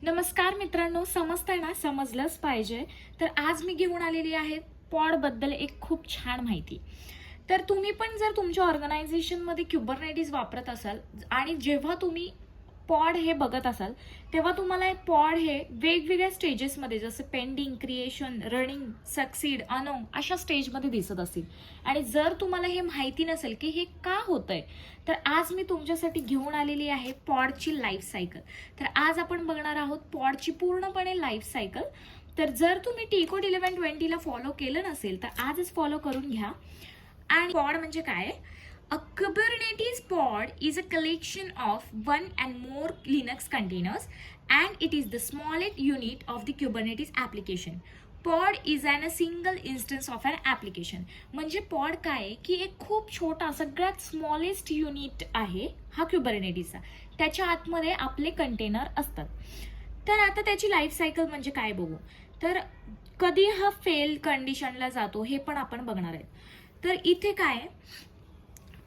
नमस्कार मित्रांनो, समजतंय ना? समजलंच पाहिजे. तर आज मी घेऊन आलेली आहे पॉड बद्दल एक खूप छान माहिती. तर तुम्ही पण जर तुमच्या ऑर्गनायझेशनमध्ये क्युबरनेटिस वापरत असाल आणि जेव्हा तुम्ही पॉड हे बघत असाल तेव्हा तुम्हाला हे पॉड हे वेगवेगळ्या स्टेजेसमध्ये जसं pending, creation, running, succeed, Anong अशा स्टेजमध्ये दिसत असतील. आणि जर तुम्हाला हे माहिती नसेल की हे का होतंय, तर आज मी तुमच्यासाठी घेऊन आलेली आहे पॉडची लाईफ सायकल. तर आज आपण बघणार आहोत पॉडची पूर्णपणे लाईफ सायकल. तर जर तुम्ही टीकोड 1120 फॉलो केलं नसेल तर आजच फॉलो करून घ्या. आणि पॉड म्हणजे काय? A Kubernetes pod is a collection of one and more Linux containers, and it is the smallest unit of the Kubernetes application. Pod is a single instance of an application. म्हणजे pod काय आहे की एक खूप छोटा सगळ्यात smallest unit आहे हा क्युबरनेटिसचा. त्याच्या आतमध्ये आपले कंटेनर असतात. तर आता त्याची लाईफ सायकल म्हणजे काय बघू. तर कधी हा फेल कंडिशनला जातो हे पण आपण बघणार आहे. तर इथे काय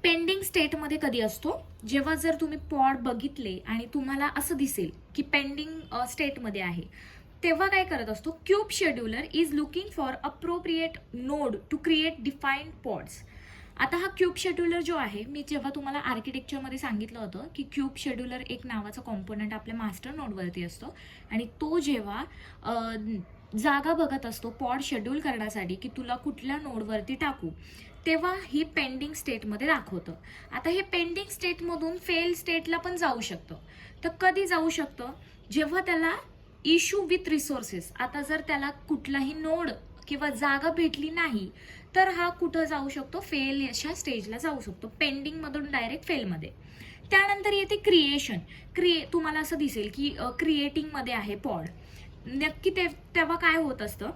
पेंडिंग स्टेटमध्ये कधी असतो, जेव्हा जर तुम्ही पॉड बघितले आणि तुम्हाला असं दिसेल की पेंडिंग स्टेटमध्ये आहे, तेव्हा काय करत असतो, kube scheduler is looking for appropriate node to create defined pods. आता हा क्यूब शेड्यूलर जो आहे, मी जेव्हा तुम्हाला आर्किटेक्चरमध्ये सांगितलं होतं की क्यूब शेड्यूलर एक नावाचा कॉम्पोनंट आपल्या मास्टर नोडवरती असतो आणि तो जेव्हा जागा बघत असतो पॉड शेड्यूल करण्यासाठी की तुला कुठल्या नोडवरती टाकू, तेव्हा ही पेंडिंग स्टेटमध्ये दाखवतं. आता हे पेंडिंग स्टेटमधून फेल स्टेटला पण जाऊ शकतं. तर कधी जाऊ शकतं, जेव्हा त्याला इश्यू विथ रिसोर्सेस, आता जर त्याला कुठलाही नोड किंवा जागा भेटली नाही तर हा कुठं जाऊ शकतो, फेल अशा स्टेजला जाऊ शकतो, पेंडिंगमधून डायरेक्ट फेलमध्ये. त्यानंतर येते क्रिएशन. तुम्हाला असं दिसेल की क्रिएटिंगमध्ये आहे पॉड. नक्की तेव्हा काय होत असतं,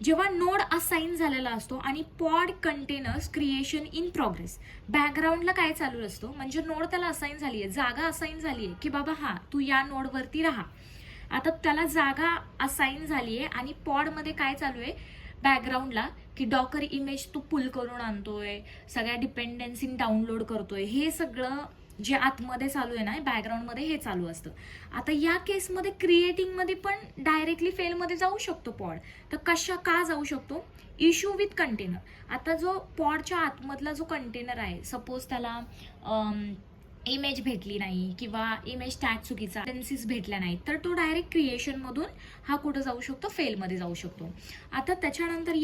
जेव्हा नोड असाइन झालेला असतो आणि pod containers creation in progress. बॅकग्राऊंडला काय चालू असतो, म्हणजे नोड त्याला असाइन झाली आहे, जागा असाइन झाली आहे की बाबा हा तू या नोडवरती राहा. आता त्याला जागा असाइन झाली आहे आणि पॉडमध्ये काय चालू आहे बॅकग्राऊंडला, की डॉकर इमेज तू पुल करून आणतोय, सगळ्या डिपेंडन्सी डाउनलोड करतोय, हे सगळं जे आतमध्ये चालू आहे ना बॅकग्राऊंडमध्ये हे चालू असतं. आता या केसमध्ये क्रिएटिंगमध्ये पण डायरेक्टली फेलमध्ये जाऊ शकतो पॉड. तर का जाऊ शकतो, इश्यू विथ कंटेनर. आता जो पॉडच्या आतमधला जो कंटेनर आहे, सपोज त्याला इमेज भेटली नाही किंवा इमेज टॅग चुकीचा, टेन्सीस भेटल्या नाही, तर तो डायरेक्ट क्रिएशनमधून हा कुठं जाऊ शकतो, फेलमध्ये जाऊ शकतो. आता त्याच्यानंतर